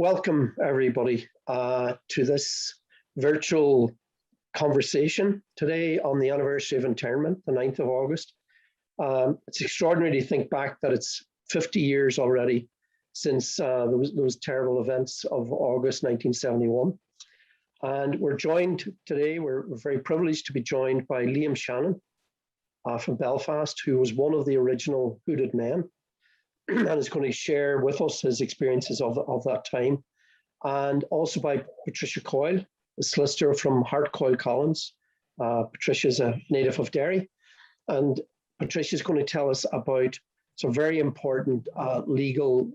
welcome everybody to this virtual conversation today on the anniversary of Internment, the 9th of August. It's extraordinary to think back that it's 50 years already since those terrible events of August 1971. And we're joined today, we're very privileged to be joined by Liam Shannon from Belfast, who was one of the original hooded men, and is going to share with us his experiences of that time. And also by Patricia Coyle, a solicitor from Hart Coyle Collins. Patricia's a native of Derry, and Patricia's going to tell us about some very important legal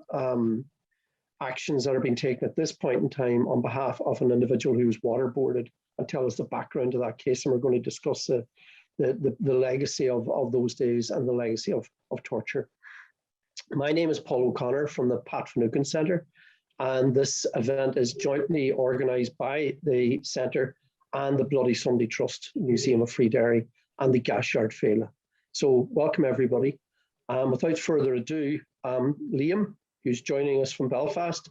actions that are being taken at this point in time on behalf of an individual who was waterboarded, and tell us the background to that case. And we're going to discuss the legacy of those days and the legacy of torture. My name is Paul O'Connor from the Pat Finucane Centre, and this event is jointly organised by the Centre and the Bloody Sunday Trust, Museum of Free Derry, and the Gas Yard Féile. So welcome everybody. Without further ado, Liam, who's joining us from Belfast,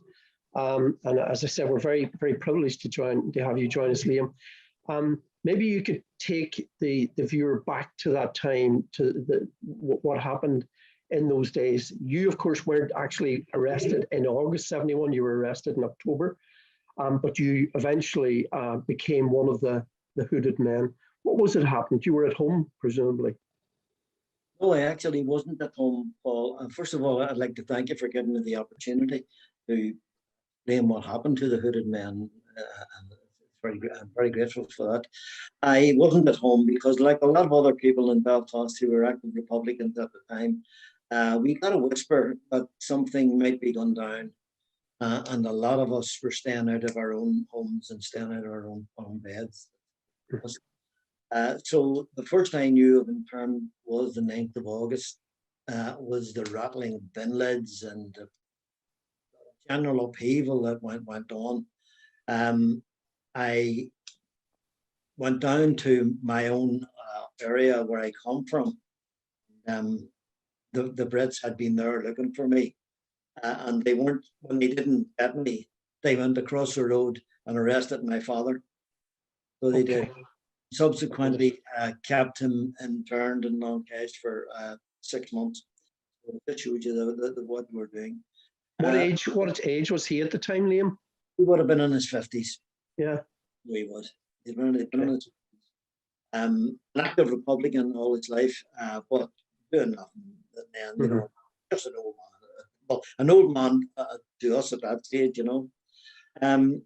and as I said, we're very, very privileged to have you join us, Liam. Maybe you could take the viewer back to that time, to what happened in those days. You, of course, weren't actually arrested in August 71, you were arrested in October, but you eventually became one of the hooded men. What was it that happened? You were at home, presumably. No, I actually wasn't at home, Paul. And first of all, I'd like to thank you for giving me the opportunity to explain what happened to the hooded men. I'm very grateful for that. I wasn't at home because, like a lot of other people in Belfast who were active Republicans at the time, we got a whisper that something might be done down, and a lot of us were staying out of our own homes and staying out of our own beds. So the first I knew of internment was the 9th of August, was the rattling of bin lids and the general upheaval that went on. I went down to my own area where I come from. The Brits had been there looking for me, and they weren't, when they didn't get me, they went across the road and arrested my father. So they did. Subsequently kept him interned in Long-Cage for 6 months. So that shows you what we're doing. What age was he at the time, Liam? He would have been in his 50s. Yeah. He would. He'd been in his an active Republican all his life, but doing nothing. And, you know, just an old man. Well, an old man to us at that stage, you know.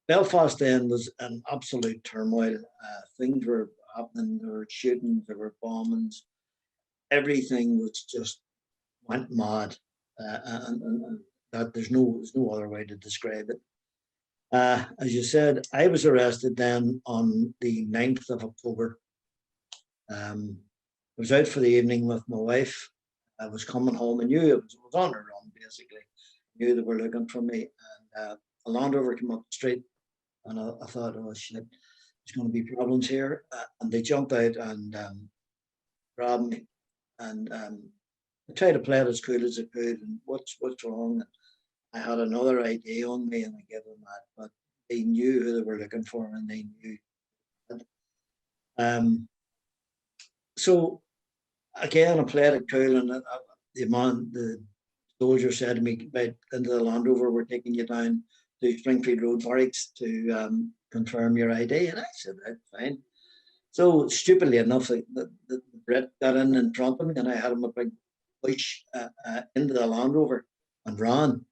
Belfast then was an absolute turmoil. Things were happening. There were shootings, there were bombings. Everything was just went mad, and that there's no other way to describe it. As you said, I was arrested then on the 9th of October. I was out for the evening with my wife. I was coming home. I knew it was on a run, basically. I knew they were looking for me. And a Land Rover came up the street, and I thought, oh shit, there's going to be problems here. And they jumped out and grabbed me. And I tried to play it as cool as I could. And what's wrong? I had another ID on me, and I gave them that, but they knew who they were looking for, and they knew. So again, I played it cool, and the soldier said to me, "Right into the Land Rover, we're taking you down to Springfield Road Barracks to confirm your ID." And I said, "Right, fine." So stupidly enough, the Brit got in front of me, and I had him a big push into the Land Rover and ran.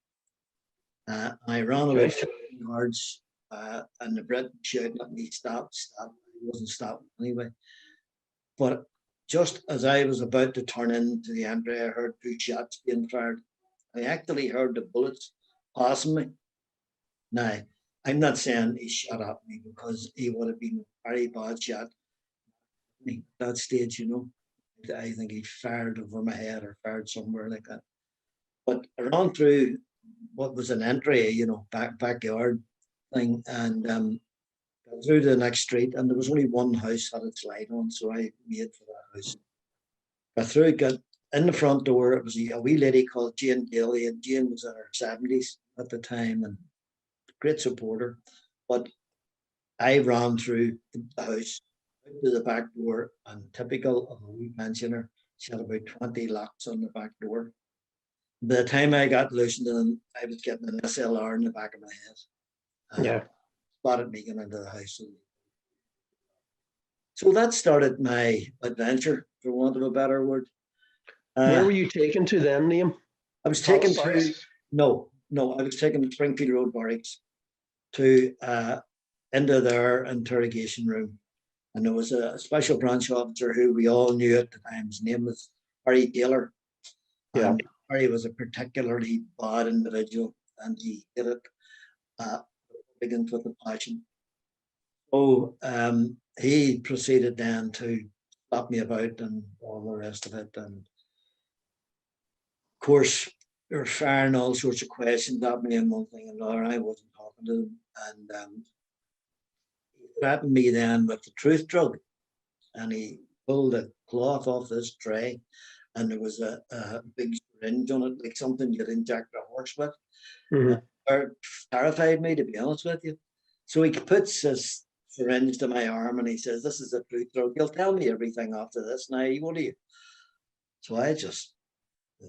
I ran about 15 yards, and the Brit shouting at me, "Stop, stop." He wasn't stopping anyway. But just as I was about to turn into the entry, I heard 2 shots being fired. I actually heard the bullets passing me. Now, I'm not saying he shot at me, because he would have been a very bad shot at that stage, you know. I think he fired over my head or fired somewhere like that. But I ran through what was an entry, you know, backyard thing, and got through to the next street, and there was only one house had its light on, so I made for that house. Got through, got in the front door. It was a wee lady called Jane Daly, and Jane was in her 70s at the time and great supporter. But I ran through the house out to the back door, and typical of a wee pensioner, she had about 20 locks on the back door. By the time I got loosened in, I was getting an SLR in the back of my head. Yeah. Spotted me going into the house. So that started my adventure, for want of a better word. Where were you taken to then, Liam? I was taken Barracks? to, no, I was taken to Springfield Road Barracks to into their interrogation room. And there was a special branch officer who we all knew at the time. His name was Harry Taylor. Yeah. And Harry was a particularly bad individual, and he did it begins with a passion. So he proceeded then to slap me about and all the rest of it. And of course, they were firing all sorts of questions at me and one thing and another. I wasn't talking to them. And he threatened me then with the truth drug. And he pulled a cloth off this tray, and there was a big syringe on it, like something you'd inject a horse with. It terrified me, to be honest with you. So he puts this syringe to my arm and he says, "This is a truth drug. You'll tell me everything after this. Now, what do you?" So I just,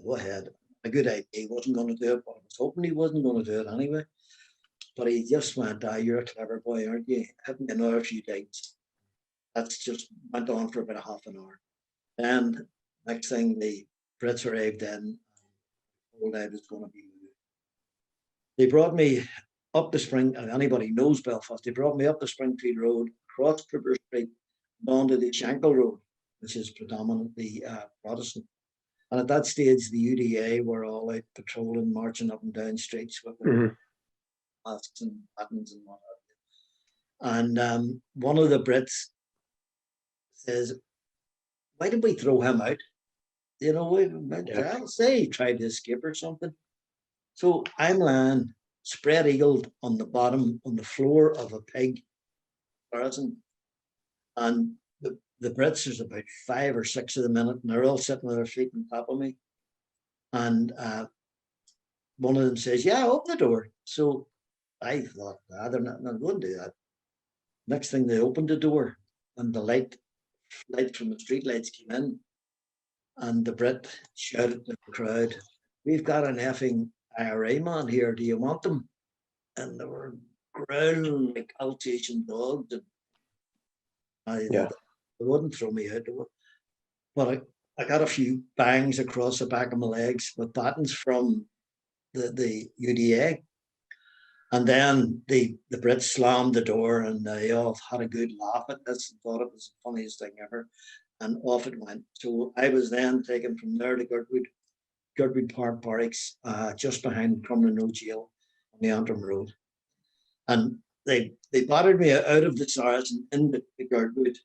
go ahead. A good idea. He wasn't going to do it, but I was hoping he wasn't going to do it anyway. But he just went, "You're a clever boy, aren't you? Hit me another few digs." That's just went on for about a half an hour. And next thing, the Brits arrived in and told I was going to be moved. They brought me up the Spring, and anybody knows Belfast, they brought me up the Springfield Road, across Trooper Street, down to the Shankill Road, which is predominantly Protestant. And at that stage, the UDA were all out patrolling, marching up and down streets with their masks and buttons and whatnot. And one of the Brits says, "Why did we throw him out? You know, I'll say he tried to escape or something." So I'm lying spread eagled on the bottom, on the floor of a pig, and the Brits, there's about 5 or 6 of them in it, and they're all sitting with their feet on top of me. And one of them says, "Yeah, open the door." So I thought, they're not going to do that. Next thing, they opened the door, and the light from the street lights came in, and the Brit shouted to the crowd, "We've got an effing IRA man here. Do you want them?" And they were growling like Alsatian dogs. And they wouldn't throw me out. But I got a few bangs across the back of my legs with battens from the UDA. And then the Brits slammed the door, and they all had a good laugh at this and thought it was the funniest thing ever. And off it went. So I was then taken from there to Girdwood Park Barracks, just behind Crumlin Road Jail on the Antrim Road. And they battered me out of the SARS and into the Girdwood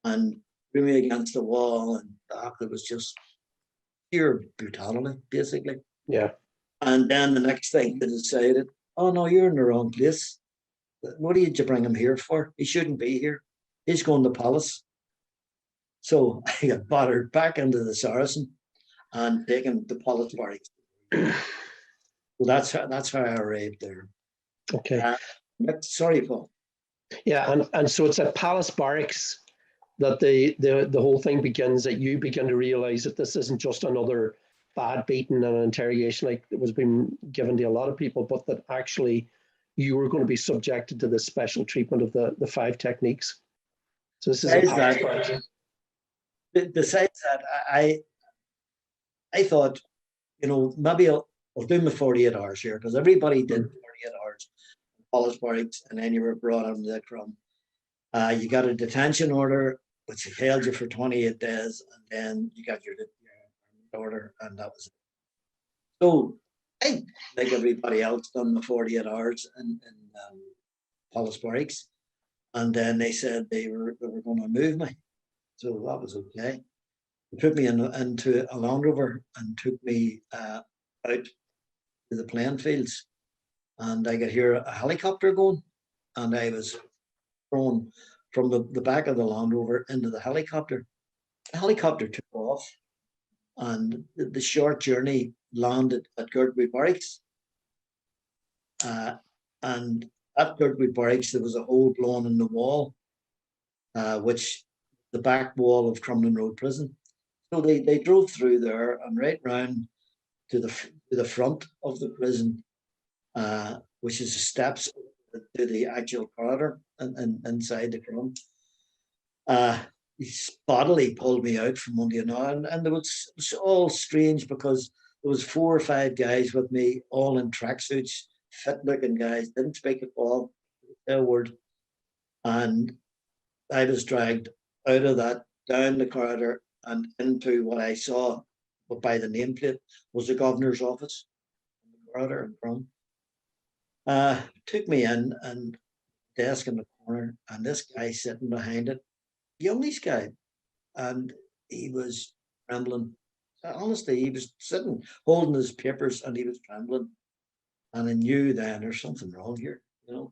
and threw me against the wall. And it was just pure brutality, basically. Yeah. And then the next thing they decided, "Oh no, you're in the wrong place. What did you bring him here for? He shouldn't be here. He's going to Palace." So I got battered back into the Saracen and taken to Palace Barracks. So that's how I arrived there. Okay. Sorry, Paul. Yeah, and so it's at Palace Barracks that the whole thing begins, that you begin to realize that this isn't just another bad beating and an interrogation like it was being given to a lot of people, but that actually you were going to be subjected to this special treatment of the 5 techniques. So this is a Palace Barracks. Besides that, I thought, maybe I'll do my 48 hours here, because everybody did 48 hours in Palace Barracks, and then you were brought into the Crum. You got a detention order, which held you for 28 days, and then you got your order, and that was it. So I, like everybody else, done the 48 hours in Palace Barracks, and then they said they were going to move me. So that was okay. They put me into a Land Rover and took me out to the playing fields. And I could hear a helicopter going, and I was thrown from the back of the Land Rover into the helicopter. The helicopter took off, and the short journey landed at Girdwood Barracks. And at Girdwood Barracks, there was a hole blown in the wall, which the back wall of Crumlin Road Prison. So they drove through there and right round to the front of the prison, which is the steps to the actual corridor and inside the Crum. He bodily pulled me out from under an arm, and it was all strange because there was 4 or 5 guys with me, all in tracksuits, fit-looking guys, didn't speak at all, a word. And I was dragged out of that, down the corridor, and into what I saw by the nameplate was the governor's office in the corridor in Crum. Took me in and desk in the corner, and this guy sitting behind it, youngish guy, and he was trembling. Honestly, he was sitting holding his papers and he was trembling. And I knew then there's something wrong here, you know.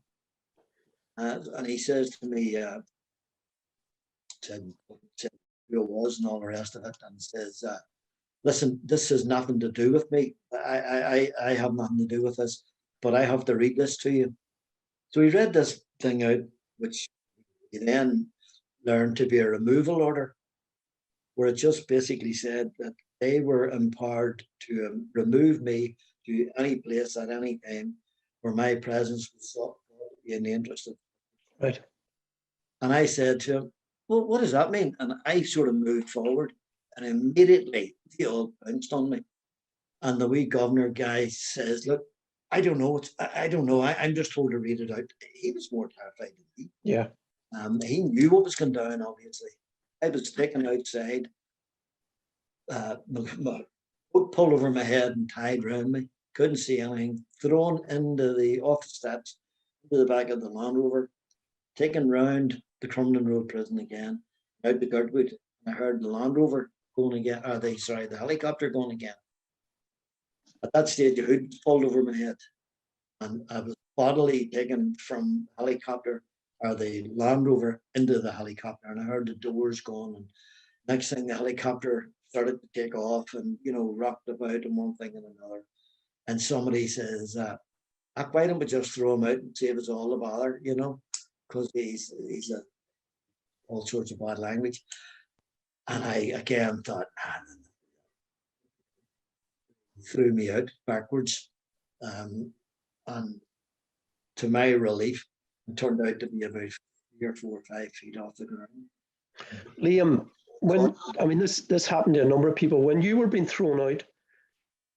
And he says to me, said who it was and all the rest of it, and says, listen, this has nothing to do with me. I have nothing to do with this, but I have to read this to you. So he read this thing out, which he then learned to be a removal order, where it just basically said that they were empowered to remove me to any place at any time where my presence was thought to be in the interest of. Right. And I said to him, well, what does that mean? And I sort of moved forward, and immediately they all bounced on me. And the wee governor guy says, look, I don't know. I don't know. I'm just told to read it out. He was more terrified than me. Yeah. He knew what was going down, obviously. I was taken outside, my coat pulled over my head and tied around me. Couldn't see anything. Thrown into the office steps, into the back of the Land Rover, taken round the Crumlin Road Prison again, out to Girdwood. I heard the Land Rover going again, the helicopter going again. At that stage, the hood pulled over my head, and I was bodily taken from the helicopter or the Land Rover into the helicopter, and I heard the doors going. And next thing, the helicopter started to take off, and rocked about and one thing and another. And somebody says, "Why don't we just throw him out and save us all the bother?" Because he's all sorts of bad language. And I again thought, threw me out backwards, and to my relief, it turned out to be about 3 or 4 or 5 feet off the ground. Liam, this happened to a number of people. When you were being thrown out,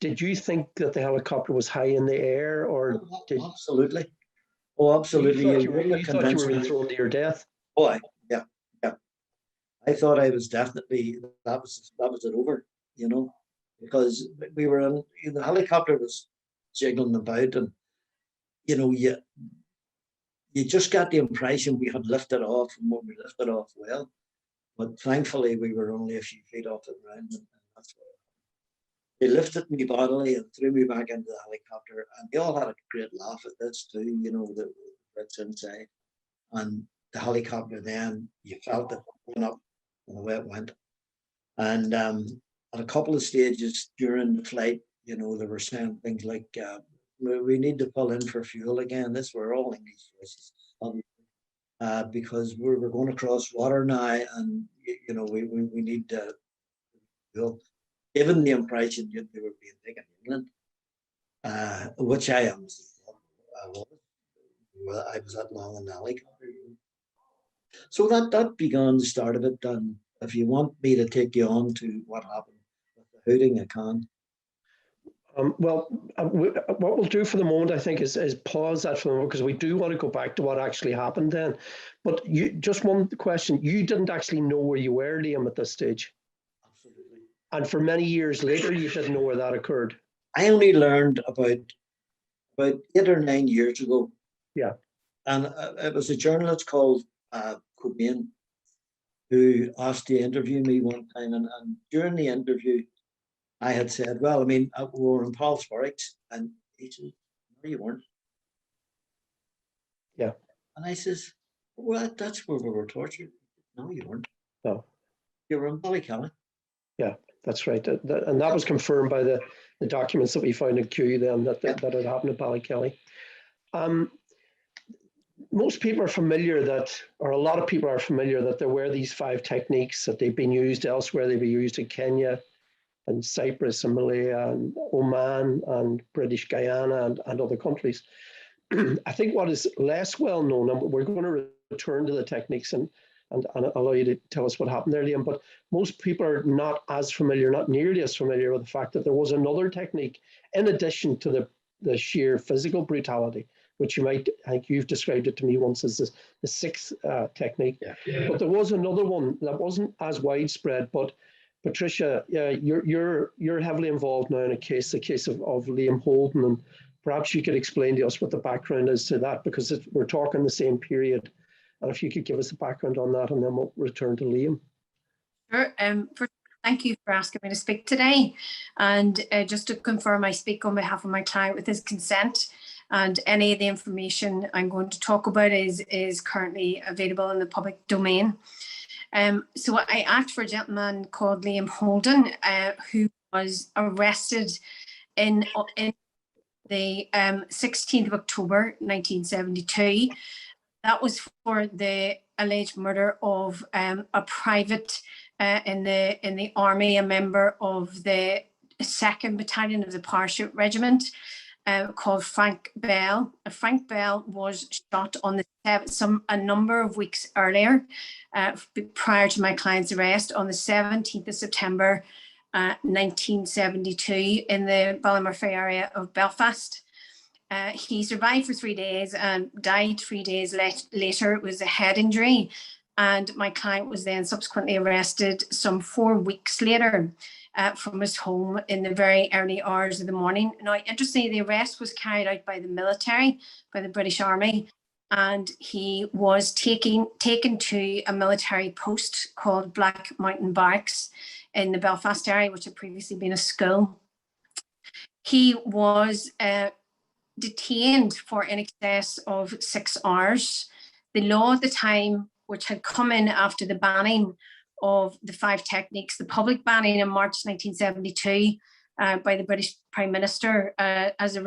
did you think that the helicopter was high in the air, or absolutely? Oh, absolutely. You thought you were being thrown to your death? Oh, yeah. I thought I was definitely that was it over, because we were in the helicopter was jiggling about, and you just got the impression we had lifted off, and we lifted off well, but thankfully we were only a few feet off the ground, and that's what they lifted me bodily and threw me back into the helicopter, and they all had a great laugh at this too, the Brits inside, and the helicopter then you felt it going up and the way it went, and at a couple of stages during the flight, they were saying things like, we need to pull in for fuel again. This were all English voices, because we're going across water now, and we need to fuel. Given the impression they were being taken to England, which I honestly thought I was that long in the helicopter. So that began the start of it. And if you want me to take you on to what happened with the hooting, I can. What we'll do for the moment, I think, is pause that for the moment, because we do want to go back to what actually happened then. But just one question: you didn't actually know where you were, Liam, at this stage. Absolutely. And for many years later, you didn't know where that occurred. I only learned about 8 or 9 years ago. Yeah. And it was a journalist called Cobain who asked to interview me one time, and during the interview, I had said, well, we were in Paul's Barracks, and he said, no, you weren't. Yeah. And I says, well, that's where we were tortured. No, you weren't. No. You were in Ballykelly. Yeah, that's right. And that was confirmed by the documents that we found in Kew then, that had happened at Ballykelly. Um, most people are familiar that, or a lot of people are familiar that there were these 5 techniques that they've been used elsewhere. They've been used in Kenya and Cyprus and Malaya and Oman and British Guyana and other countries. I think what is less well known, and we're going to return to the techniques and allow you to tell us what happened there, Liam, but most people are not as familiar, not nearly as familiar with the fact that there was another technique in addition to the sheer physical brutality, which you might, I think you've described it to me once as the 6th technique. Yeah. But there was another one that wasn't as widespread. But Patricia, you're heavily involved now in the case of Liam Holden, and perhaps you could explain to us what the background is to that, because we're talking the same period. And if you could give us a background on that, and then we'll return to Liam. Sure. Thank you for asking me to speak today. And just to confirm, I speak on behalf of my client with his consent. And any of the information I'm going to talk about is currently available in the public domain. So I act for a gentleman called Liam Holden, who was arrested in the 16th of October 1972. That was for the alleged murder of a private in the army, a member of the 2nd Battalion of the Parachute Regiment, called Frank Bell. Frank Bell was shot on a number of weeks earlier, prior to my client's arrest, on the 17th of September 1972 in the Ballymurphy area of Belfast. He survived for 3 days and died 3 days later. It was a head injury, and my client was then subsequently arrested some 4 weeks later from his home in the very early hours of the morning. Now, interestingly, the arrest was carried out by the military, by the British Army, and he was taken to a military post called Black Mountain Barracks in the Belfast area, which had previously been a school. He was detained for in excess of 6 hours. The law at the time, which had come in after the banning of the 5 techniques, the public banning in March 1972 by the British Prime Minister as a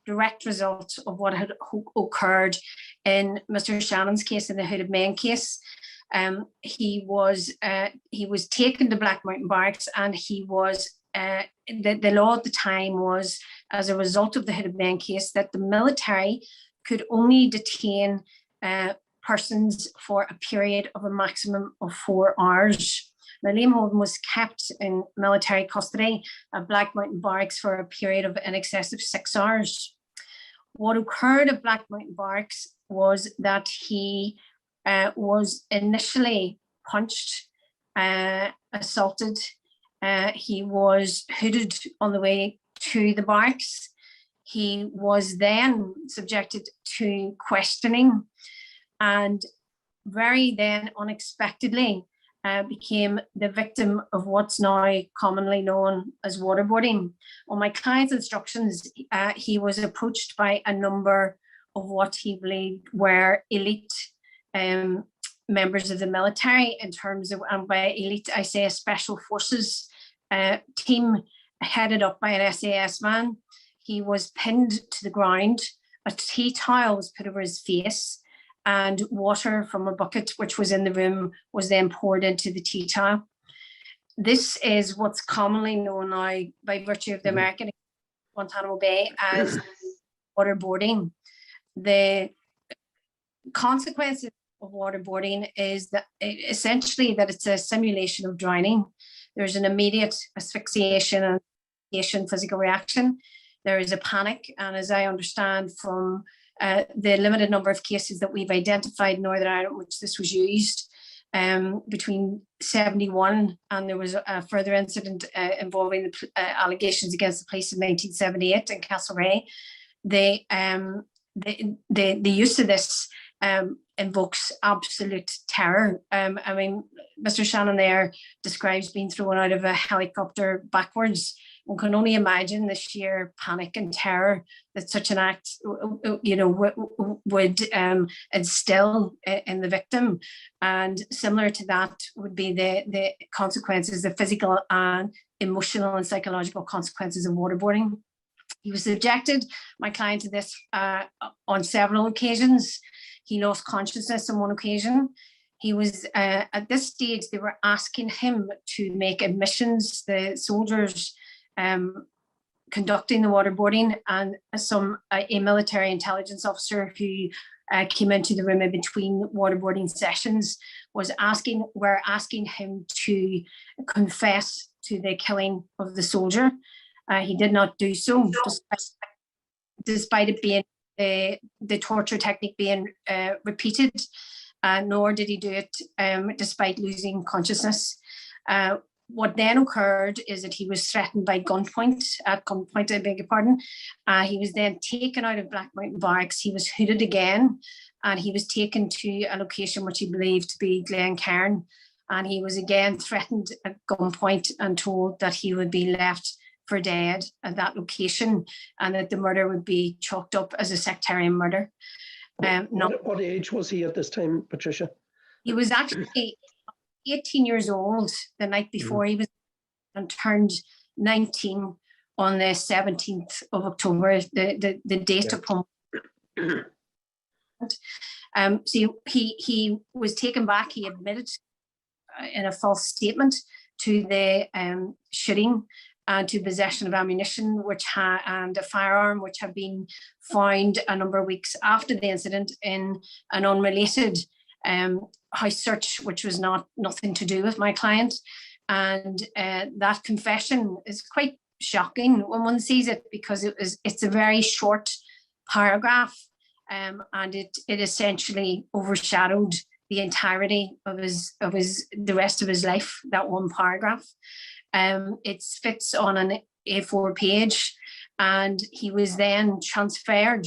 direct result of what had occurred in Mr. Shannon's case, in the Hooded Men case. He was taken to Black Mountain Barracks, and he was the law at the time was, as a result of the Hooded Men case, that the military could only detain persons for a period of a maximum of 4 hours. Now, Liam Holden was kept in military custody at Black Mountain Barracks for a period of in excess of 6 hours. What occurred at Black Mountain Barracks was that he was initially punched, assaulted. He was hooded on the way to the barracks. He was then subjected to questioning, and very then unexpectedly became the victim of what's now commonly known as waterboarding. On my client's instructions, he was approached by a number of what he believed were elite members of the military, in terms of, and by elite I say a special forces team headed up by an SAS man. He was pinned to the ground. A tea towel was put over his face, and water from a bucket which was in the room was then poured into the tea towel. This is what's commonly known now by virtue of the American Guantanamo Bay as waterboarding. The consequences of waterboarding is that essentially that it's a simulation of drowning. There's an immediate asphyxiation and physical reaction. There is a panic, and as I understand from the limited number of cases that we've identified in Northern Ireland, which this was used between 71, and there was a further incident involving the allegations against the police in 1978 in Castlereagh. The use of this invokes absolute terror. I mean, Mr. Shannon there describes being thrown out of a helicopter backwards. One can only imagine the sheer panic and terror that such an act, would instill in the victim. And similar to that would be the consequences, the physical and emotional and psychological consequences of waterboarding. He was subjected, my client, to this on several occasions. He lost consciousness on one occasion. He was, at this stage, they were asking him to make admissions, the soldiers conducting the waterboarding, and a military intelligence officer who came into the room in between waterboarding sessions were asking him to confess to the killing of the soldier. He did not do so, despite it being the torture technique being repeated, nor did he do it despite losing consciousness. What then occurred is that he was threatened by gunpoint, I beg your pardon. He was then taken out of Black Mountain Barracks. He was hooded again, and he was taken to a location which he believed to be Glencairn. And he was again threatened at gunpoint and told that he would be left for dead at that location, and that the murder would be chalked up as a sectarian murder. What age was he at this time, Patricia? He was actually 18 years old the night before. He was and turned 19 on the 17th of October, the date upon. So he was taken back. He admitted in a false statement to the shooting and to possession of ammunition and a firearm, which had been found a number of weeks after the incident in an unrelated house search, which was nothing to do with my client. And that confession is quite shocking when one sees it, because it's a very short paragraph, and it essentially overshadowed the entirety of the rest of his life, that one paragraph. It fits on an A4 page, and he was then transferred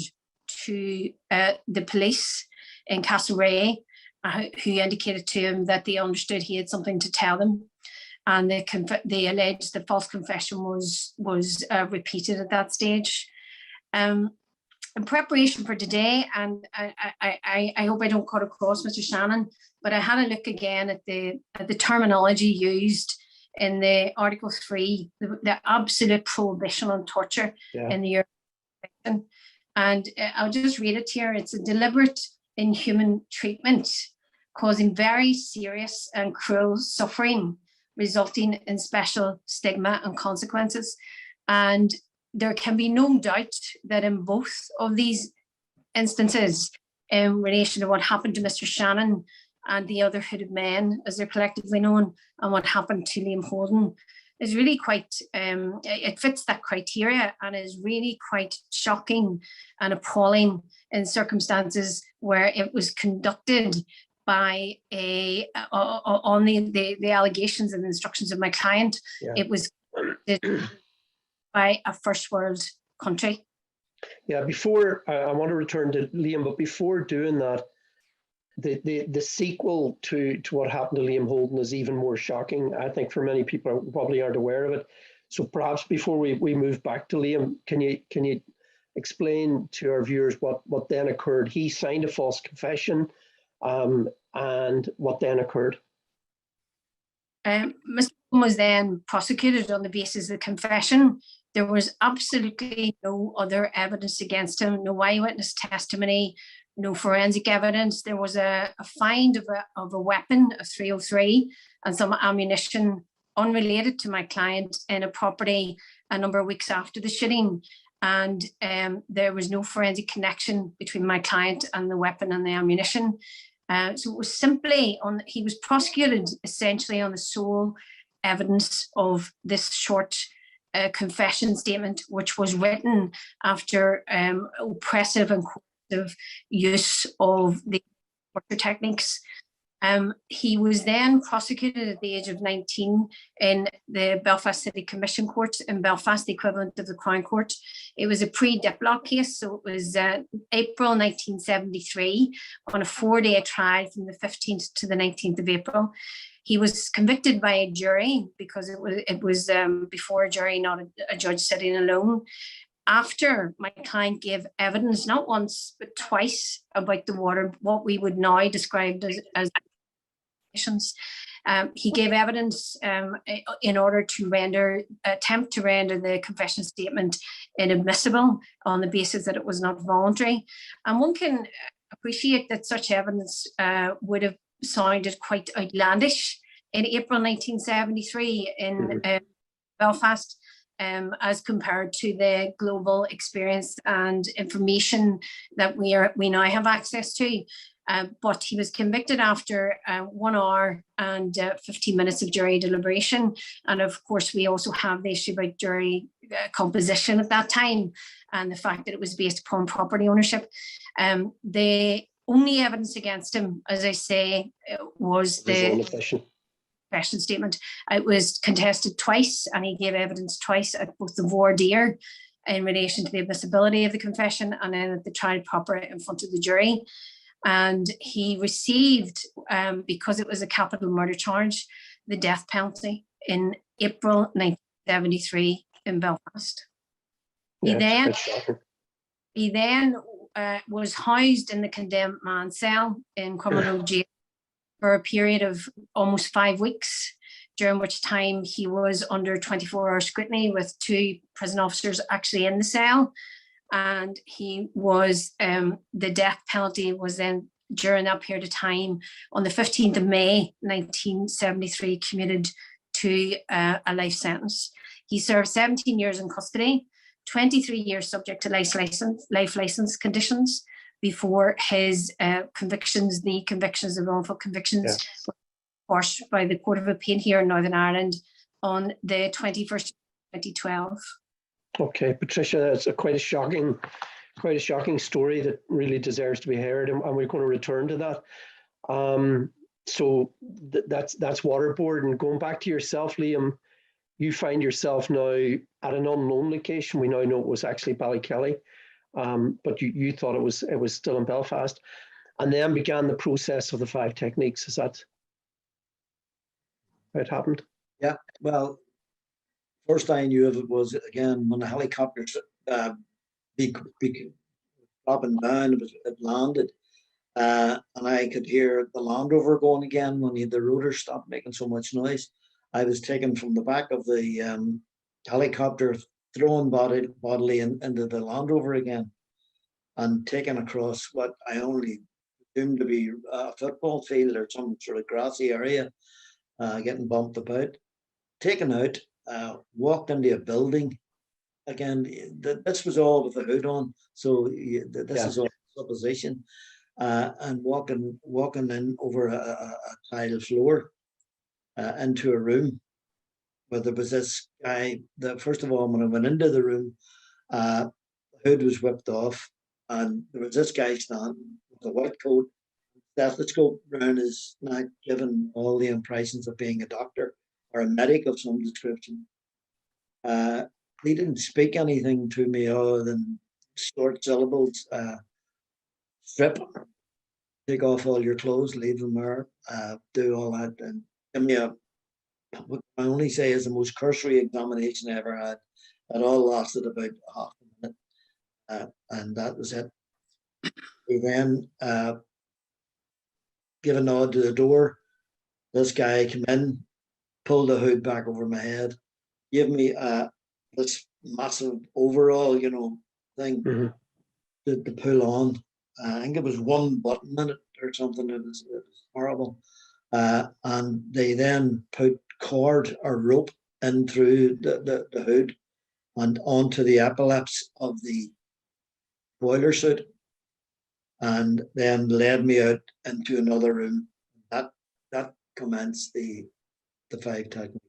to the police in Castlereagh, who indicated to him that they understood he had something to tell them, and they alleged the false confession was repeated at that stage. In preparation for today, and I hope I don't cut across Mr. Shannon, but I had a look again at the terminology used in the Article 3, the absolute prohibition on torture in the European Convention. And I'll just read it here. It's a deliberate inhuman treatment causing very serious and cruel suffering, resulting in special stigma and consequences. And there can be no doubt that in both of these instances, in relation to what happened to Mr. Shannon and the other hooded men, as they're collectively known, and what happened to Liam Holden, is really quite, it fits that criteria, and is really quite shocking and appalling in circumstances where it was conducted by on the allegations and instructions of my client. It was by a first world country. Yeah, before I want to return to Liam, but before doing that, the sequel to what happened to Liam Holden is even more shocking, I think, for many people who probably aren't aware of it. So perhaps before we move back to Liam, can you explain to our viewers what then occurred? He signed a false confession, and what then occurred? Mr. Holden was then prosecuted on the basis of the confession. There was absolutely no other evidence against him, no eyewitness testimony, no forensic evidence. There was a find of a weapon, a .303, and some ammunition unrelated to my client in a property a number of weeks after the shooting. And there was no forensic connection between my client and the weapon and the ammunition. So it was simply he was prosecuted essentially on the sole evidence of this short confession statement, which was written after oppressive and coercive use of the torture techniques. He was then prosecuted at the age of 19 in the Belfast City Commission Court in Belfast, the equivalent of the Crown Court. It was a pre-Diplock case, so it was April 1973 on a 4-day trial from the 15th to the 19th of April. He was convicted by a jury because it was before a jury, not a judge sitting alone. After my client gave evidence, not once, but twice, about what we would now describe as He gave evidence in order to attempt to render the confession statement inadmissible on the basis that it was not voluntary. And one can appreciate that such evidence would have sounded quite outlandish in April 1973 in Belfast, as compared to the global experience and information that we now have access to. But he was convicted after 1 hour and 15 minutes of jury deliberation. And of course, we also have the issue about jury composition at that time and the fact that it was based upon property ownership. The only evidence against him, as I say, was the confession statement. It was contested twice, and he gave evidence twice at both the voir dire in relation to the admissibility of the confession and then at the trial proper in front of the jury. And he received, because it was a capital murder charge, the death penalty in April 1973 in Belfast. He then was housed in the condemned man's cell in criminal jail for a period of almost 5 weeks, during which time he was under 24-hour scrutiny with 2 prison officers actually in the cell. And he was, the death penalty was then, during that period of time, on the 15th of May, 1973, commuted to a life sentence. He served 17 years in custody, 23 years subject to life license conditions before his convictions, the wrongful convictions, were quashed by the Court of Appeal here in Northern Ireland on the 21st of 2012. Okay, Patricia, that's quite a shocking story that really deserves to be heard, and we're going to return to that. So that's Waterboard. And going back to yourself, Liam, you find yourself now at an unknown location. We now know it was actually Ballykelly, but you thought it was still in Belfast, and then began the process of the 5 techniques. Is that how it happened? Yeah, well, first I knew of it was, again, when the helicopters dropping down, it landed, and I could hear the Land Rover going again when the rotor stopped making so much noise. I was taken from the back of the helicopter, thrown bodily into the Land Rover again, and taken across what I only assumed to be a football field or some sort of grassy area, getting bumped about, taken out, walked into a building. Again, this was all with the hood on, so this is all supposition. And walking in over a tile floor into a room where there was this guy. That first of all, when I went into the room, the hood was whipped off, and there was this guy standing with a white coat, stethoscope around his neck, giving all the impressions of being a doctor or a medic of some description. He didn't speak anything to me other than short syllables. Strip, take off all your clothes, leave them there, do all that, and give me what I only say is the most cursory examination I ever had. It all lasted about half a minute, and that was it. He then gave a nod to the door. This guy came in, pulled the hood back over my head, gave me this massive overall, thing to pull on. I think it was 1 button in it or something. It was horrible. And they then put cord or rope in through the hood and onto the epaulets of the boiler suit, and then led me out into another room. That commenced the 5 techniques.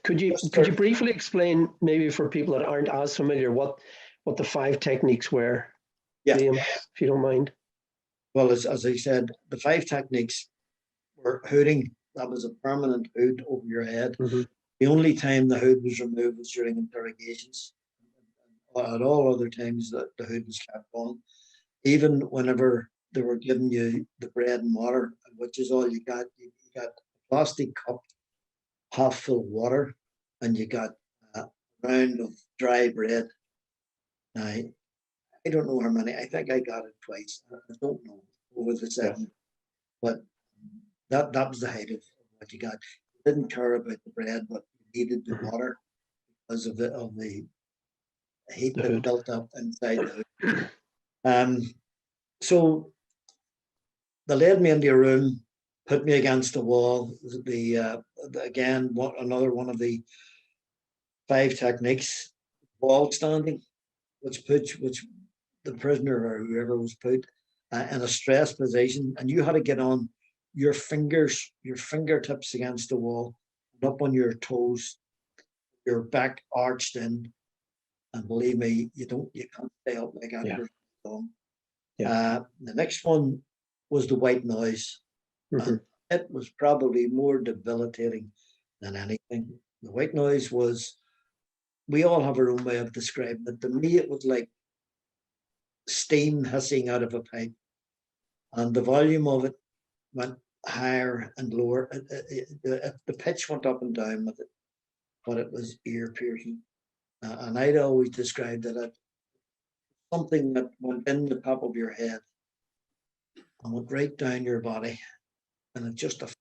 Could you briefly explain, maybe for people that aren't as familiar, what the 5 techniques were? Yeah, Liam, if you don't mind. Well, as I said, the 5 techniques were hooding. That was a permanent hood over your head. The only time the hood was removed was during interrogations. At all other times, the hood was kept on. Even whenever they were giving you the bread and water, which is all you got. You got a plastic cup, half full of water, and you got a round of dry bread. Now, I don't know how many. I think I got it twice. I don't know over the 7, but that was the height of what what you got. You didn't care about the bread, but you needed the Mhm. water because of the heat The that hood. built up inside the hood. So they led me into a room, put me against the wall. Again, another one of the 5 techniques, wall standing, which the prisoner or whoever was put in a stress position, and you had to get on your fingertips against the wall, and up on your toes, your back arched in, and believe me, you can't stay up like that Yeah. for long. Yeah. The next one was the white noise, and it was probably more debilitating than anything. The white noise was, we all have our own way of describing it. To me, it was like steam hissing out of a pipe, and the volume of it went higher and lower. The pitch went up and down with it, but it was ear piercing. And I'd always described it as something that went in the top of your head and went right down your body, and it just affected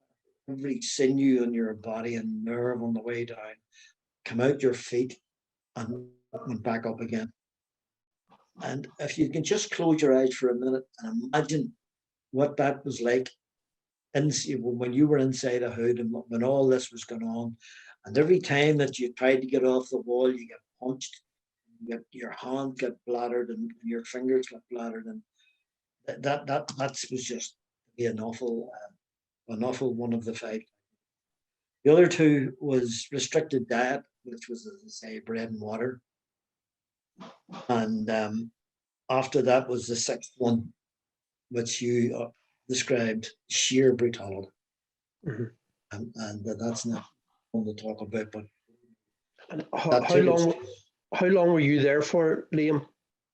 every sinew in your body and nerve on the way down, come out your feet and went back up again. And if you can just close your eyes for a minute and imagine what that was like when you were inside a hood and when all this was going on, and every time that you tried to get off the wall, you get punched, your hand get bladdered, and your fingers get bladdered, and that was just an awful one of the 5. The other 2 was restricted diet, which was, as I say, bread and water, and after that was the 6th one, which you described sheer brutality. And that's not one to talk about. But And how long were you there for, Liam?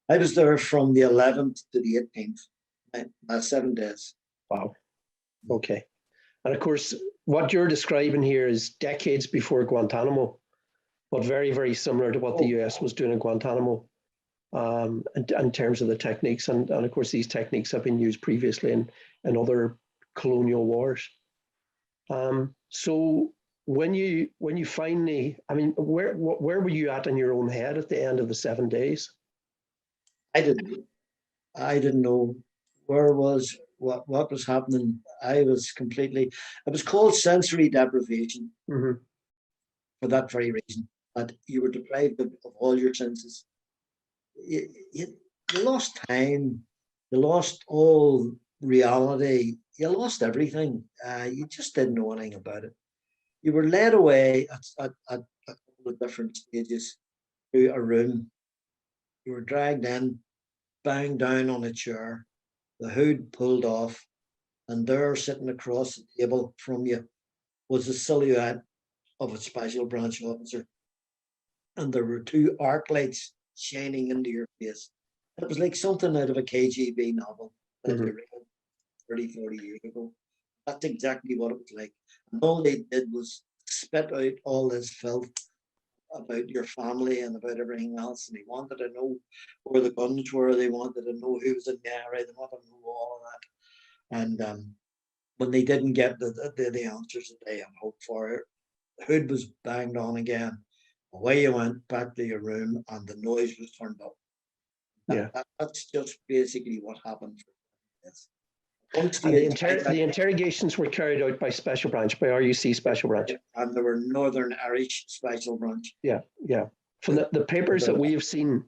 I was there from the 11th to the 18th, 7 days. Wow. Okay. And of course, what you're describing here is decades before Guantanamo, but very, very similar to what the US was doing in Guantanamo in terms of the techniques. And of course, these techniques have been used previously in other colonial wars. So when you finally, I mean, where were you at in your own head at the end of the 7 days? I didn't know where was what was happening. I was completely, it was called sensory deprivation for that very reason, that you were deprived of all your senses. You lost time, you lost all reality, you lost everything. You just didn't know anything about it. You were led away at a couple of different stages to a room. You were dragged in, banged down on a chair, the hood pulled off, and there, sitting across the table from you, was the silhouette of a special branch officer. And there were 2 arc lights shining into your face. It was like something out of a KGB novel that you read 30, 40 years ago. That's exactly what it was like. And all they did was spit out all this filth about your family and about everything else. And they wanted to know where the guns were. They wanted to know who was in the area. They wanted to know all of that. And when they didn't get the answers that they had hoped for, the hood was banged on again. Away you went back to your room, and the noise was turned up. That's just basically what happened. And the interrogations were carried out by Special Branch, by RUC Special Branch. And there were Northern Irish Special Branch. Yeah. From the papers that we have seen,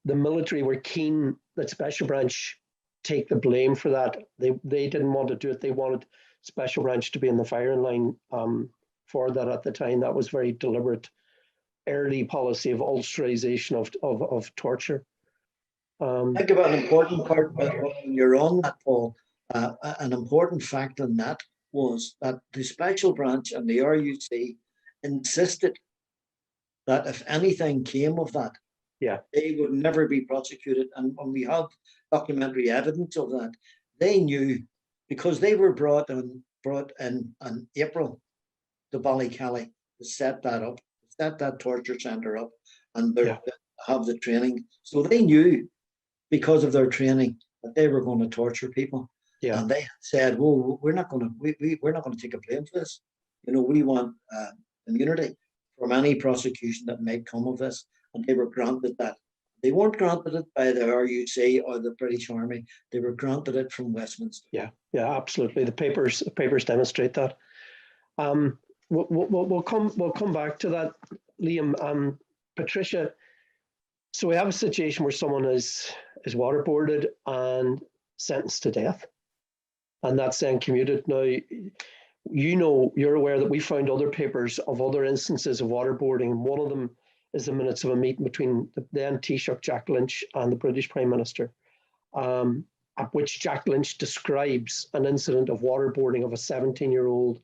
the military were keen that Special Branch take the blame for that. They didn't want to do it. They wanted Special Branch to be in the firing line for that at the time. That was very deliberate early policy of ulsterization of torture. Think about an important part when you're on that, Paul. An important fact on that was that the Special Branch and the RUC insisted that if anything came of that, they would never be prosecuted. And when we have documentary evidence of that, they knew, because they were brought in April to Ballykelly to set that up, set that torture centre up, and have the training. So they knew, because of their training, that they were going to torture people. And they said, "Well, we're not going to take a blame for this. we want immunity from any prosecution that might come of this. And they were granted that. They weren't granted it by the RUC or the British Army. They were granted it from Westminster. Yeah, absolutely. The papers demonstrate that. We'll come back to that, Liam. Patricia, so we have a situation where someone is waterboarded and sentenced to death, and that's then commuted. Now, you're aware that we found other papers of other instances of waterboarding. One of them is the minutes of a meeting between the then Taoiseach Jack Lynch and the British Prime Minister, at which Jack Lynch describes an incident of waterboarding of a 17-year-old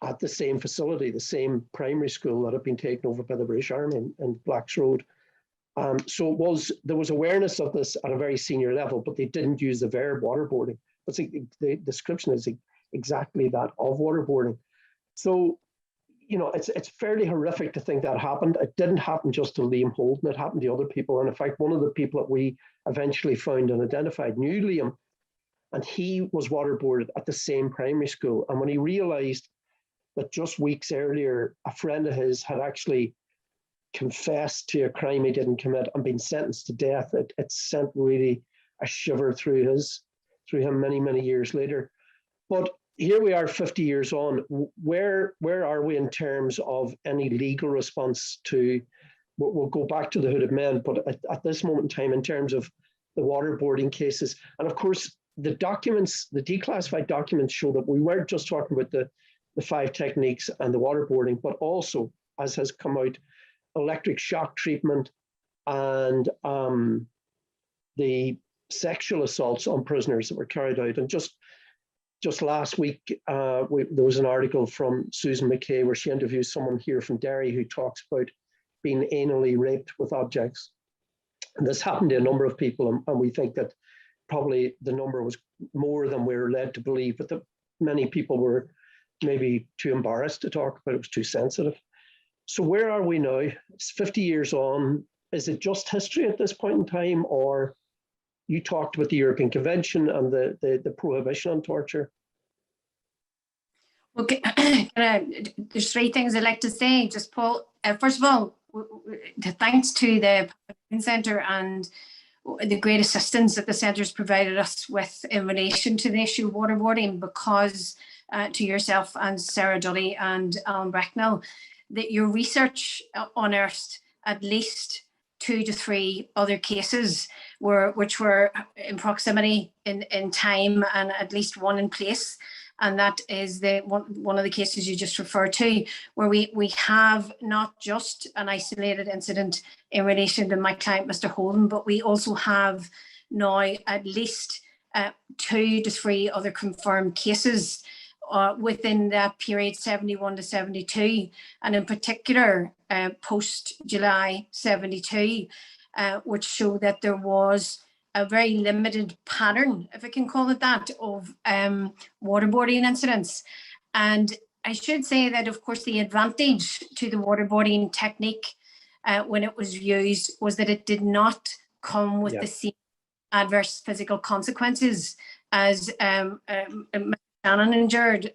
at the same facility, the same primary school that had been taken over by the British Army in Blacks Road. So there was awareness of this at a very senior level, but they didn't use the verb waterboarding. But the description is exactly that, of waterboarding. So, it's fairly horrific to think that happened. It didn't happen just to Liam Holden, it happened to other people. And in fact, one of the people that we eventually found and identified knew Liam, and he was waterboarded at the same primary school. And when he realized that just weeks earlier, a friend of his had actually confessed to a crime he didn't commit and been sentenced to death, it sent really a shiver through him many, many years later. But here we are 50 years on. Where are we in terms of any legal response to, we'll go back to the hooded men, but at this moment in time, in terms of the waterboarding cases, and of course, the documents, the declassified documents show that we weren't just talking about the 5 techniques and the waterboarding, but also, as has come out, electric shock treatment and the sexual assaults on prisoners that were carried out. And just last week, there was an article from Susan McKay where she interviews someone here from Derry who talks about being anally raped with objects. And this happened to a number of people, and we think that probably the number was more than we were led to believe, but that many people were maybe too embarrassed to talk about it, was too sensitive. So where are we now? It's 50 years on. Is it just history at this point in time, or you talked about the European Convention and the prohibition on torture? Okay, there's 3 things I'd like to say. Just Paul, first of all, thanks to the Centre and the great assistance that the Centre has provided us with in relation to the issue of waterboarding, because to yourself and Sarah Duddy and Alan Bracknell, that your research unearthed at least 2 to 3 other cases which were in proximity in time, and at least one in place. And that is one of the cases you just referred to, where we have not just an isolated incident in relation to my client, Mr. Holden, but we also have now at least 2 to 3 other confirmed cases within that period 71 to 72, and in particular post-July 72, which show that there was a very limited pattern, if I can call it that, of waterboarding incidents. And I should say that, of course, the advantage to the waterboarding technique when it was used was that it did not come with the same adverse physical consequences as Shannon endured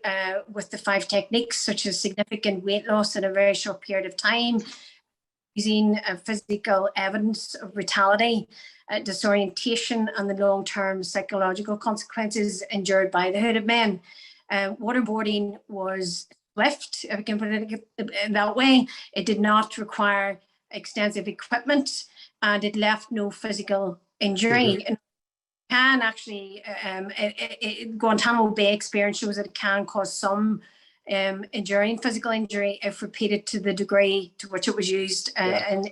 with the 5 techniques, such as significant weight loss in a very short period of time, using physical evidence of brutality, disorientation, and the long-term psychological consequences endured by the hooded men. Waterboarding was swift, if I can put it that way. It did not require extensive equipment, and it left no physical injury. And can actually, Guantanamo Bay experience shows that it can cause some enduring physical injury if repeated to the degree to which it was used in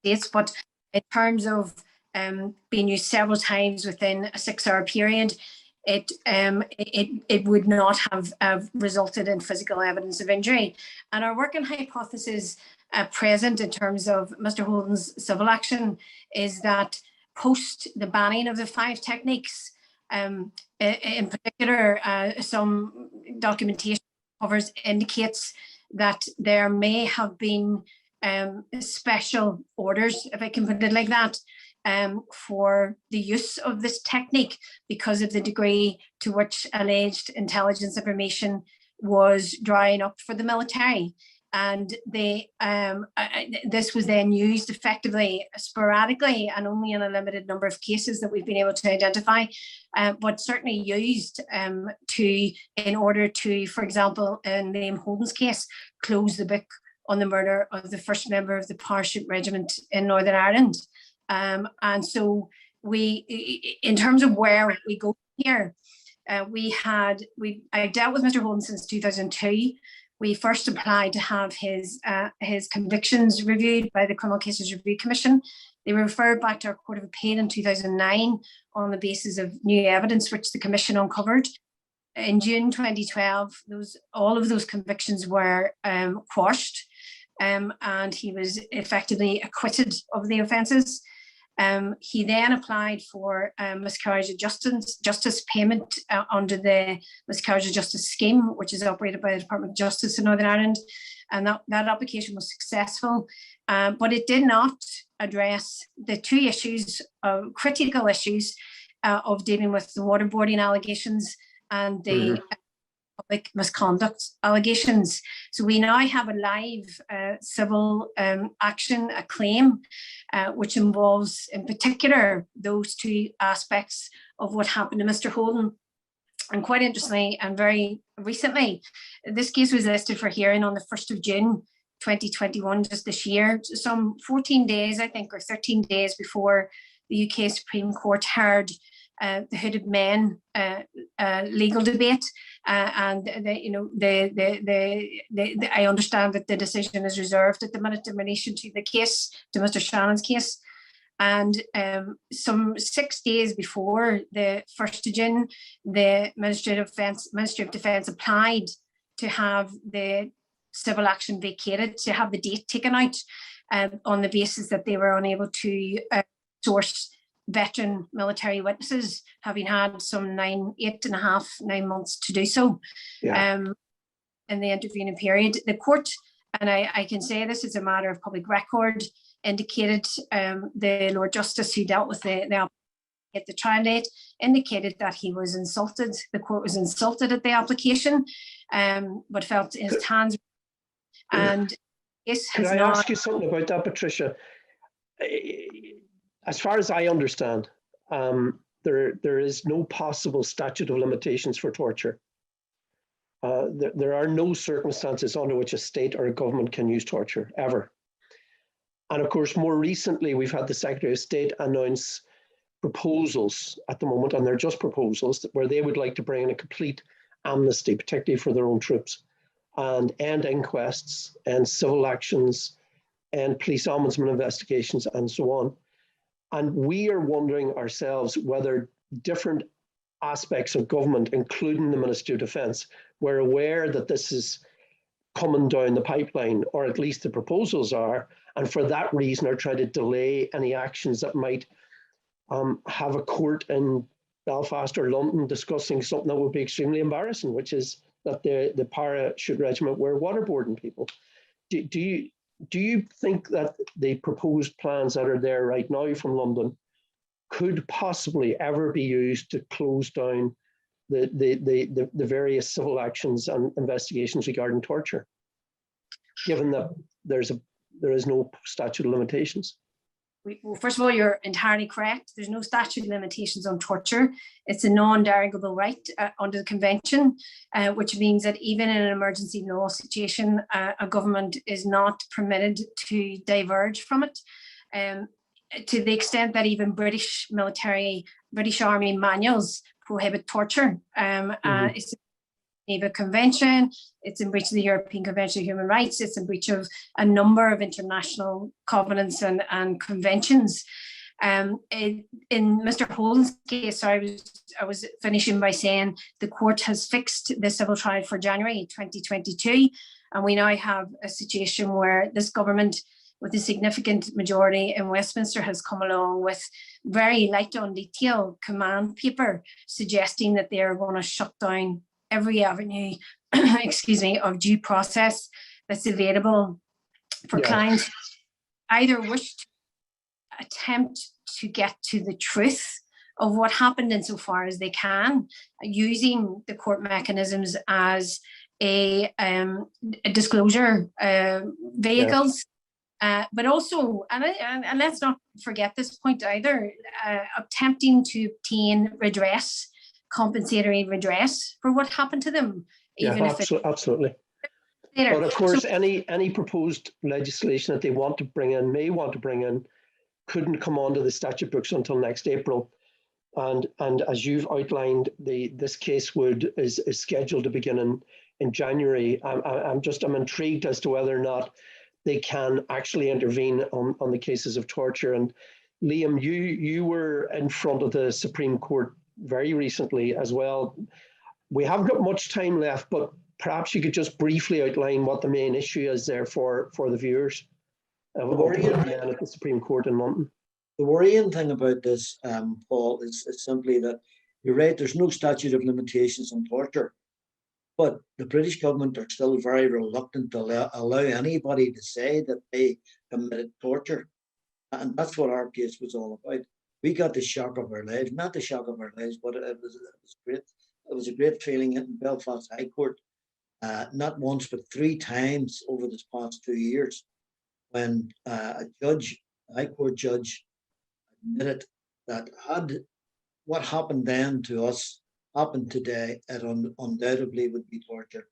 States. But in terms of being used several times within a 6-hour period, it would not have resulted in physical evidence of injury. And our working hypothesis present in terms of Mr. Holden's civil action is that post the banning of the 5 techniques, in particular, some documentation covers indicates that there may have been special orders, if I can put it like that, for the use of this technique because of the degree to which alleged intelligence information was drying up for the military. And this was then used effectively, sporadically, and only in a limited number of cases that we've been able to identify, but certainly used in order to, for example, in Liam Holden's case, close the book on the murder of the first member of the Parachute Regiment in Northern Ireland. And so in terms of where we go here, I dealt with Mr. Holden since 2002. We first applied to have his convictions reviewed by the Criminal Cases Review Commission. They were referred back to our Court of Appeal in 2009 on the basis of new evidence which the Commission uncovered. In June 2012, all of those convictions were quashed, and he was effectively acquitted of the offences. He then applied for miscarriage of justice payment under the miscarriage of justice scheme, which is operated by the Department of Justice in Northern Ireland, and that application was successful, but it did not address the two issues, critical issues of dealing with the waterboarding allegations and the public misconduct allegations. So we now have a live civil action, a claim, which involves in particular those two aspects of what happened to Mr. Holden. And quite interestingly, and very recently, this case was listed for hearing on the 1st of June 2021, just this year, some 14 days, I think, or 13 days before the UK Supreme Court heard the hooded men legal debate, and I understand that the decision is reserved at the minute in relation to the case, to Mr. Shannon's case. And some 6 days before the 1st of June, the Ministry of Defence applied to have the civil action vacated, to have the date taken out, on the basis that they were unable to source veteran military witnesses, having had some 9 months to do so. Yeah. In the intervening period. The court, and I can say this is a matter of public record, indicated the Lord Justice who dealt with the at the trial date indicated that he was insulted. The court was insulted at the application, but felt his hands. And can I ask you something about that, Patricia? As far as I understand, there is no possible statute of limitations for torture. There are no circumstances under which a state or a government can use torture, ever. And of course, more recently, we've had the Secretary of State announce proposals at the moment, and they're just proposals, where they would like to bring in a complete amnesty, particularly for their own troops, and end inquests, and civil actions, and police ombudsman investigations, and so on. And we are wondering ourselves whether different aspects of government, including the Ministry of Defence, were aware that this is coming down the pipeline, or at least the proposals are, and for that reason are trying to delay any actions that might have a court in Belfast or London discussing something that would be extremely embarrassing, which is that the Parachute Regiment were waterboarding people. Do you think that the proposed plans that are there right now from London could possibly ever be used to close down the various civil actions and investigations regarding torture, given that there is no statute of limitations? Well, first of all, you're entirely correct. There's no statute of limitations on torture. It's a non-derogable right under the convention, which means that even in an emergency law situation, a government is not permitted to diverge from it. To the extent that even British Army manuals prohibit torture. It's in the Convention, it's in breach of the European Convention of Human Rights, it's in breach of a number of international covenants and conventions. In Mr. Holden's case, I was finishing by saying the court has fixed the civil trial for January 2022, and we now have a situation where this government, with a significant majority in Westminster, has come along with very light on detail command paper suggesting that they are going to shut down every avenue, of due process that's available for clients who either wish to attempt to get to the truth of what happened insofar as they can, using the court mechanisms as a disclosure vehicles. But also, and let's not forget this point either, attempting to obtain redress, compensatory redress for what happened to them, even if it's absolutely. later. But of course, any proposed legislation that they may want to bring in, couldn't come onto the statute books until next April. And as you've outlined, this case is scheduled to begin in January. I'm intrigued as to whether or not they can actually intervene on the cases of torture. And Liam, you were in front of the Supreme Court very recently as well. We haven't got much time left, but perhaps you could just briefly outline what the main issue is there for the viewers of at the Supreme Court in London. The worrying thing about this, Paul, is simply that you're right, there's no statute of limitations on torture. But the British government are still very reluctant to allow anybody to say that they committed torture. And that's what our case was all about. We got the shock of our lives, not the shock of our lives, but it was great. It was a great feeling in Belfast High Court, not once, but 3 times over this past 2 years, when a High Court judge admitted that had what happened then to us happened today, it undoubtedly would be torture.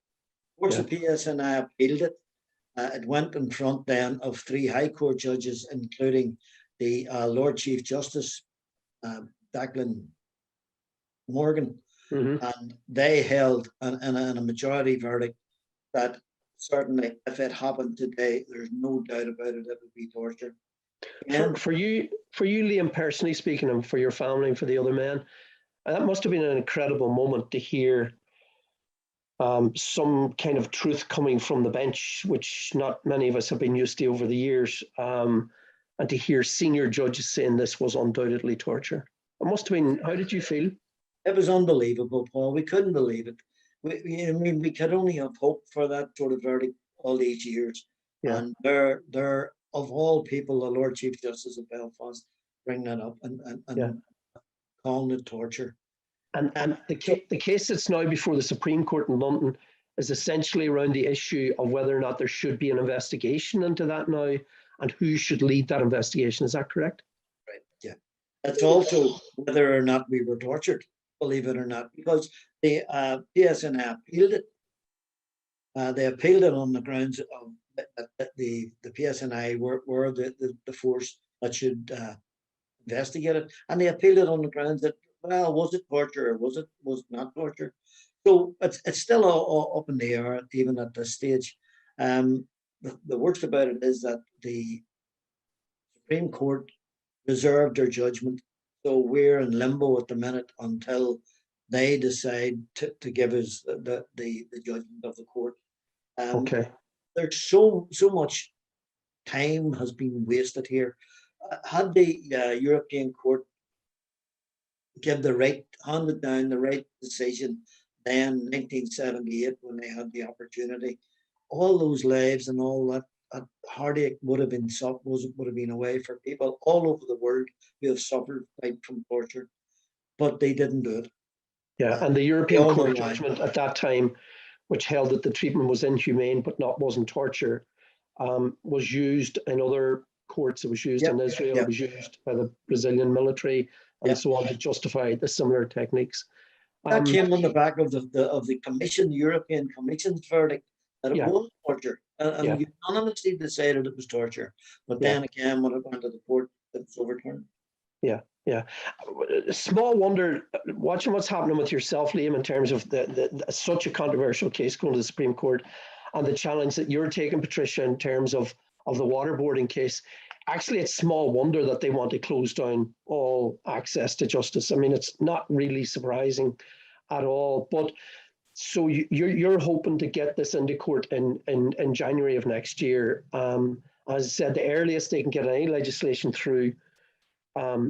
Of course, the PSNI appealed it. It went in front then of 3 High Court judges, including the Lord Chief Justice, Declan Morgan, and they held in a majority verdict that certainly if it happened today, there's no doubt about it, it would be torture. And for you, Liam, personally speaking, and for your family and for the other men, that must have been an incredible moment to hear some kind of truth coming from the bench, which not many of us have been used to over the years, and to hear senior judges saying this was undoubtedly torture. It must have been, how did you feel? It was unbelievable, Paul. We couldn't believe it. We could only have hoped for that sort of verdict all these years. Yeah. And they're of all people, the Lord Chief Justice of Belfast, bring that up and calling it torture. And the case that's now before the Supreme Court in London is essentially around the issue of whether or not there should be an investigation into that now, and who should lead that investigation. Is that correct? Right. Yeah. It's also whether or not we were tortured, believe it or not, because the PSNI appealed it. They appealed it on the grounds of that the PSNI were the force that should investigate it, and they appealed it on the grounds that, well, was it torture or was it not torture? So it's still all up in the air even at this stage. The worst about it is that the Supreme Court reserved their judgment, so we're in limbo at the minute until they decide to give us the judgment of the court. Okay. There's so much time has been wasted here. Had the European Court handed down the right decision then, 1978, when they had the opportunity, all those lives and all that heartache would have been away for people all over the world who have suffered from torture, but they didn't do it. Yeah, and the European Court judgment at that time, which held that the treatment was inhumane but wasn't torture, was used in other courts. It was used in Israel. It was used by the Brazilian military and so on to justify the similar techniques. That came on the back of the Commission, the European Commission's verdict that it was torture, and unanimously decided it was torture. But then again, when it went to the court, it was overturned. Yeah. Small wonder, watching what's happening with yourself, Liam, in terms of such a controversial case going to the Supreme Court, and the challenge that you're taking, Patricia, in terms of the waterboarding case. Actually, it's small wonder that they want to close down all access to justice. I mean, it's not really surprising at all. But so you're hoping to get this into court in January of next year. As I said, the earliest they can get any legislation through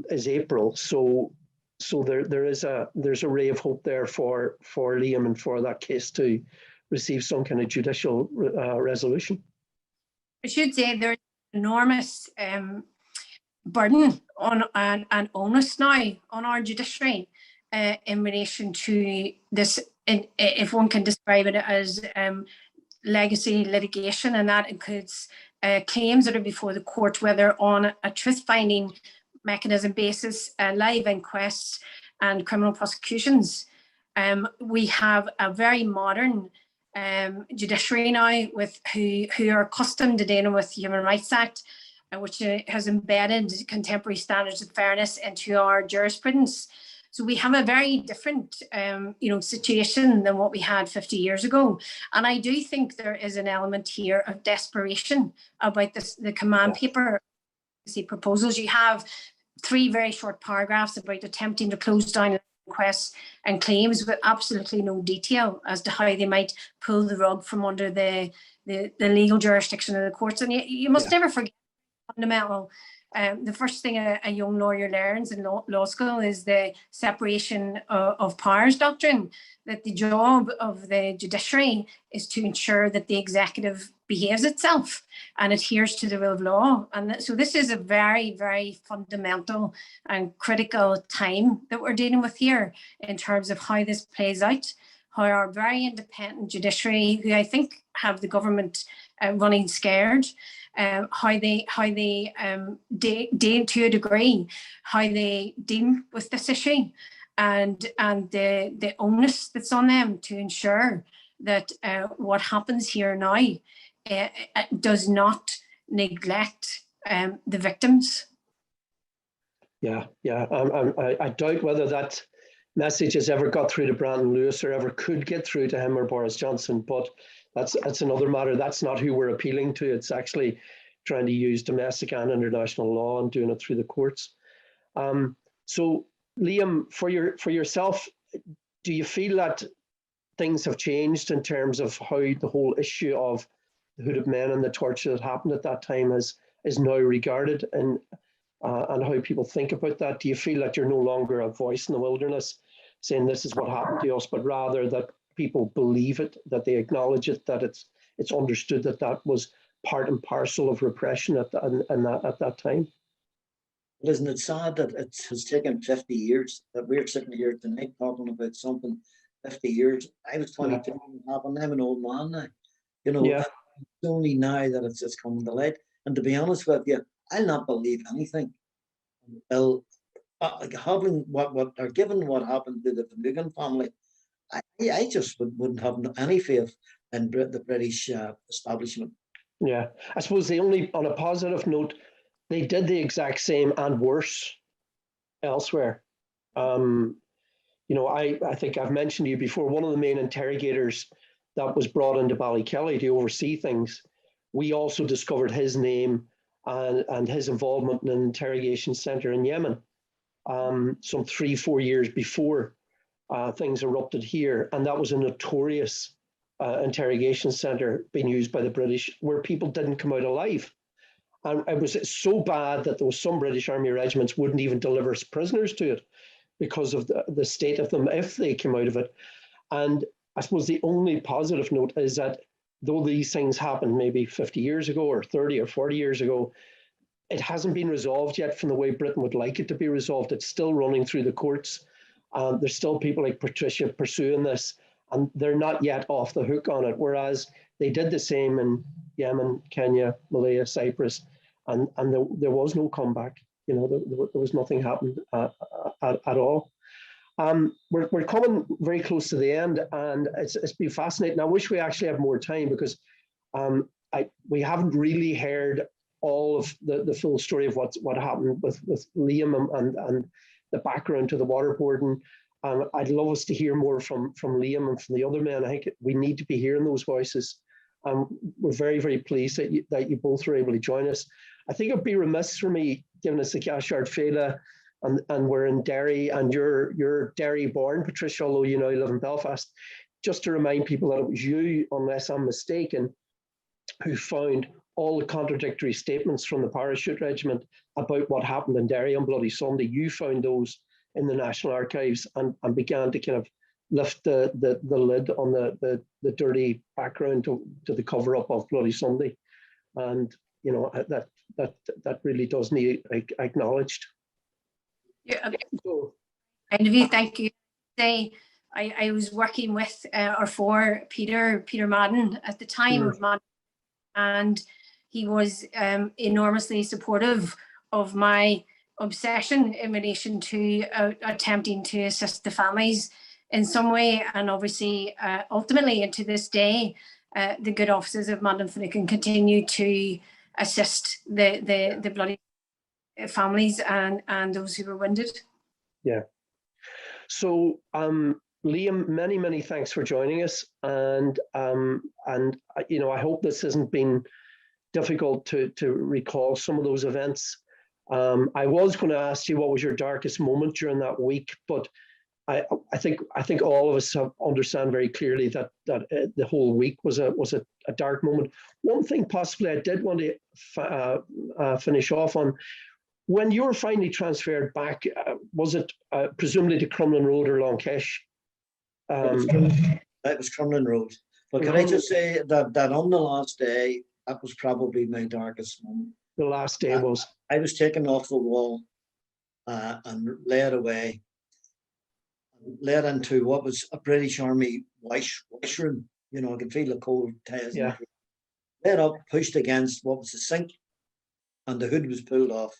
is April. So there's a ray of hope there for Liam and for that case to receive some kind of judicial resolution. I should say there's enormous burden on and onus now on our judiciary in relation to this if one can describe it as legacy litigation, and that includes claims that are before the court, whether on a truth-finding mechanism basis, live inquests and criminal prosecutions. We have a very modern judiciary now with who are accustomed to dealing with the Human Rights Act, which has embedded contemporary standards of fairness into our jurisprudence. So we have a very different, situation than what we had 50 years ago. And I do think there is an element here of desperation about the command paper proposals. You have 3 very short paragraphs about attempting to close down inquests and claims with absolutely no detail as to how they might pull the rug from under the legal jurisdiction of the courts. And you must never forget fundamental. The first thing a young lawyer learns in law school is the separation of powers doctrine, that the job of the judiciary is to ensure that the executive behaves itself and adheres to the rule of law. And so this is a very, very fundamental and critical time that we're dealing with here in terms of how this plays out, how our very independent judiciary, who I think have the government running scared, how they deal to a degree, how they deal with this issue, and the onus that's on them to ensure that what happens here now does not neglect the victims. Yeah. I doubt whether that message has ever got through to Brandon Lewis or ever could get through to him or Boris Johnson, but that's another matter. That's not who we're appealing to. It's actually trying to use domestic and international law and doing it through the courts. So Liam, for yourself, do you feel that things have changed in terms of how the whole issue of the hooded men and the torture that happened at that time is now regarded, and how people think about that? Do you feel that you're no longer a voice in the wilderness saying this is what happened to us, but rather that people believe it, that they acknowledge it, that it's understood that was part and parcel of repression at that time? Isn't it sad that it has taken 50 years, that we're sitting here tonight talking about something 50 years? I was 22 when it happened. I'm an old man now. It's only now that it's coming to light. And to be honest with you, I'll not believe anything until given what happened to the Finucane family. I just wouldn't have any faith in the British establishment. Yeah, I suppose on a positive note, they did the exact same and worse elsewhere. I think I've mentioned to you before, one of the main interrogators that was brought into Ballykelly to oversee things, we also discovered his name and his involvement in an interrogation centre in Yemen some 3-4 years before things erupted here. And that was a notorious interrogation centre being used by the British, where people didn't come out alive. And it was so bad that there was some British Army regiments wouldn't even deliver prisoners to it because of the state of them if they came out of it. And I suppose the only positive note is that though these things happened maybe 50 years ago or 30 or 40 years ago, it hasn't been resolved yet from the way Britain would like it to be resolved. It's still running through the courts. There's still people like Patricia pursuing this, and they're not yet off the hook on it, whereas they did the same in Yemen, Kenya, Malaya, Cyprus, and there was no comeback. There was nothing happened at all. We're coming very close to the end, and it's been fascinating. I wish we actually had more time, because we haven't really heard all of the full story of what happened with Liam and the background to the waterboarding. I'd love us to hear more from Liam and from the other men. I think we need to be hearing those voices. We're very, very pleased that you both were able to join us. I think it'd be remiss for me, given it's the Gashard Féile, and we're in Derry, and you're Derry born, Patricia, although you now live in Belfast, just to remind people that it was you, unless I'm mistaken, who found all the contradictory statements from the parachute regiment about what happened in Derry on Bloody Sunday. You found those in the National Archives and began to kind of lift the lid on the dirty background to the cover up of Bloody Sunday. And that really does need acknowledged. Yeah. And if you thank you, say I was working with or for Peter Madden at the time of Madden, and he was enormously supportive of my obsession in relation to attempting to assist the families in some way. And obviously, ultimately, and to this day, the good offices of Madden Finucane continue to assist the bloody families and those who were wounded. Yeah. So, Liam, many thanks for joining us, and you know, I hope this hasn't been difficult to recall some of those events. I was going to ask you what was your darkest moment during that week, but I think all of us understand very clearly that the whole week was a dark moment. One thing possibly I did want to finish off on: when you were finally transferred back, was it presumably to Crumlin Road or Longkesh? That was Crumlin Road. But can I just say that on the last day, that was probably my darkest moment. The last day was. I was taken off the wall and led away, led into what was a British Army washroom. You know, I could feel the cold ties. Yeah. Led up, pushed against what was the sink, and the hood was pulled off.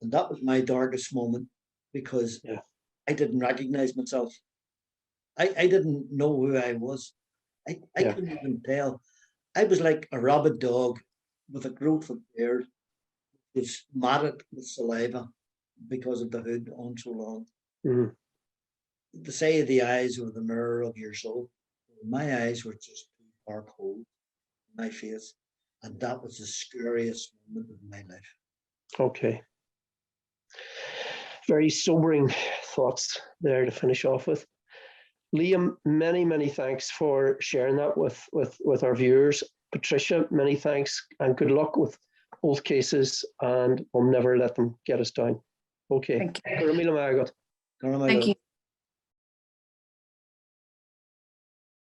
And that was my darkest moment, because I didn't recognize myself. I didn't know who I was. I couldn't even tell. I was like a rabid dog with a growth of beard. It was matted with saliva because of the hood on so long. Mm-hmm. The sight of the eyes were the mirror of your soul. My eyes were just two dark holes in my face. And that was the scariest moment of my life. Okay. Very sobering thoughts there to finish off with. Liam, many thanks for sharing that with our viewers. Patricia, many thanks and good luck with both cases, and we'll never let them get us down. Okay. Thank you. Thank you.